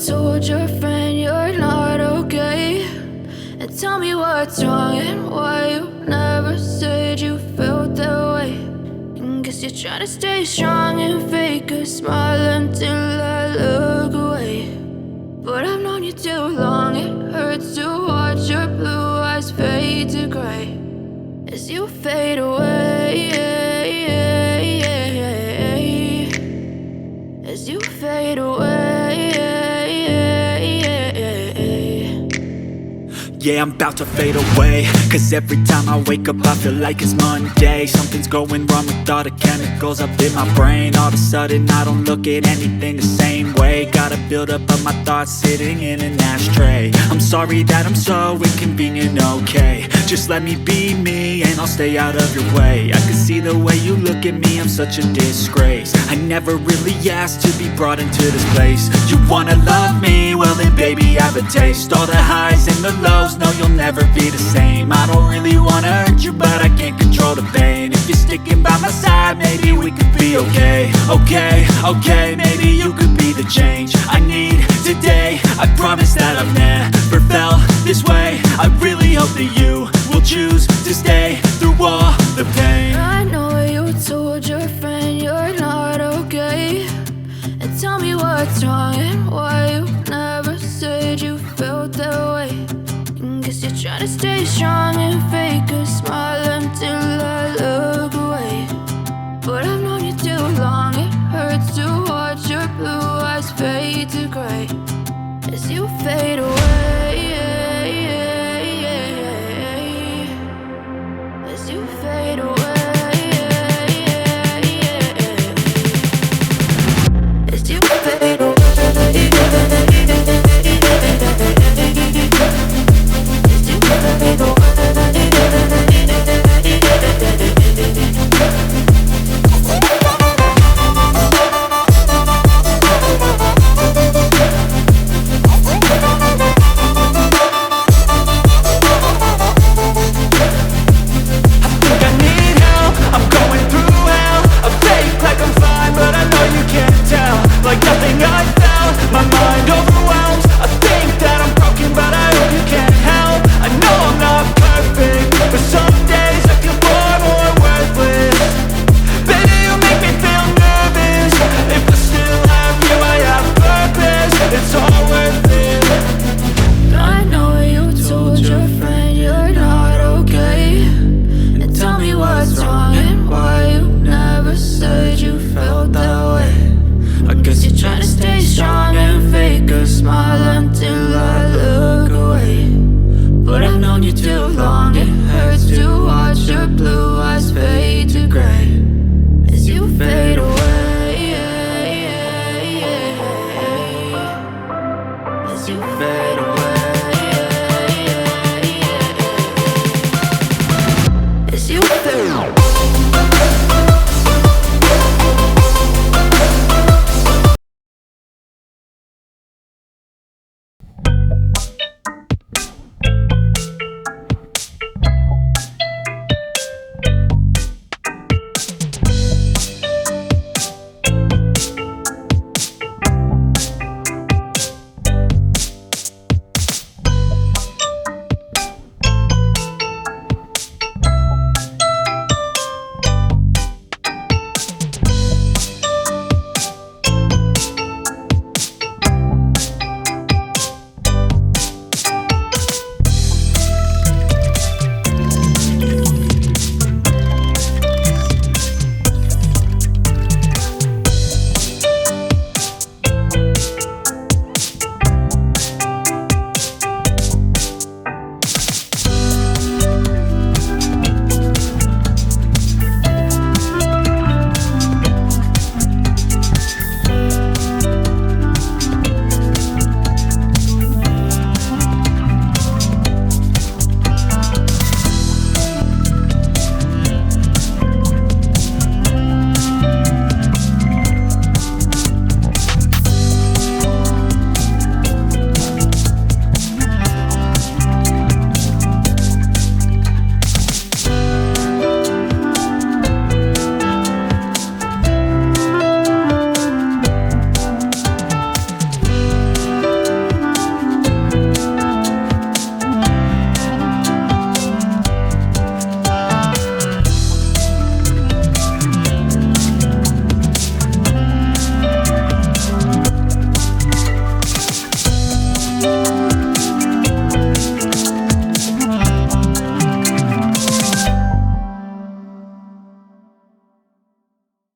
told your friend you're not okay, and tell me what's wrong and why you never said you felt that way. And guess you're trying to stay strong and fake a smile until I look away. But I've known you too long, it hurts to watch your blue eyes fade to gray as you fade away, as you fade away. Yeah, I'm about to fade away, cause every time I wake up I feel like it's Monday. Something's going wrong with all the chemicals up in my brain. All of a sudden I don't look at anything the same way. Gotta build up of my thoughts sitting in an ashtray. I'm sorry that I'm so inconvenient, okay. Just let me be me and I'll stay out of your way. I can see the way you look at me, I'm such a disgrace. I never really asked to be brought into this place. You wanna love me? Well then baby I have a taste. All the highs and the lows, no you'll never be the same. I don't really wanna hurt you but I can't control the pain. If you're sticking by my side maybe we could be okay. Okay, maybe you could be the change I need today. I promise that I've never felt this way. I really hope that you will choose to stay through all the pain. I know you told your friend you're not okay, and tell me what's wrong and why you never said you felt that way. And guess you're trying to stay strong and fake a smile until I look away. But I've known you too long, it hurts to watch your blue eyes fade to gray as you fade away.